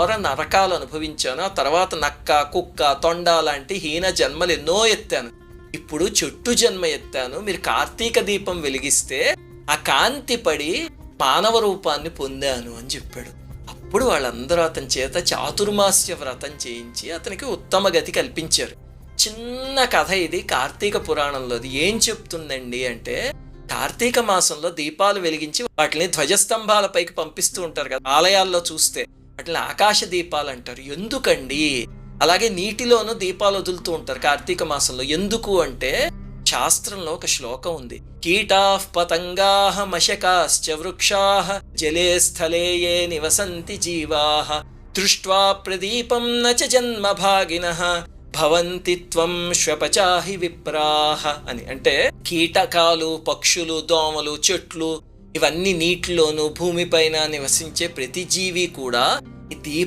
ఘోర నరకాలు అనుభవించాను. ఆ తర్వాత నక్క, కుక్క, తొండ లాంటి హీన జన్మలు ఎన్నో ఎత్తాను. ఇప్పుడు చెట్టు జన్మ ఎత్తాను. మీరు కార్తీక దీపం వెలిగిస్తే ఆ కాంతి పడి మానవ రూపాన్ని పొందాను అని చెప్పాడు. అప్పుడు వాళ్ళందరూ అతని చేత చాతుర్మాస్య వ్రతం చేయించి అతనికి ఉత్తమ గతి కల్పించారు. చిన్న కథ ఇది కార్తీక పురాణంలోది. ఏం చెప్తుందండి అంటే, కార్తీక మాసంలో దీపాలు వెలిగించి వాటిని ధ్వజస్తంభాలపైకి పంపిస్తూ ఉంటారు కదా, ఆలయాల్లో చూస్తే వాటిని ఆకాశ దీపాలు అంటారు. ఎందుకండి? అలాగే నీటిలోనూ దీపాలు వదులుతూ ఉంటారు కార్తీక మాసంలో. ఎందుకు అంటే, శాస్త్రంలో ఒక శ్లోకం ఉంది. కీటాః పతంగాః మశకాశ్చ వృక్షాః జలే స్థలే యే నివసంతి జీవాః దృష్ట్వా ప్రదీపం నచ జన్మ భాగినః భవంతి త్వం శ్వపచాహి విప్రాః అని. అంటే కీటకాలు, పక్షులు, దోమలు, చెట్లు ఇవన్నీ నీటిలోను భూమిపైన నివసించే ప్రతి జీవి కూడా ఈ దీప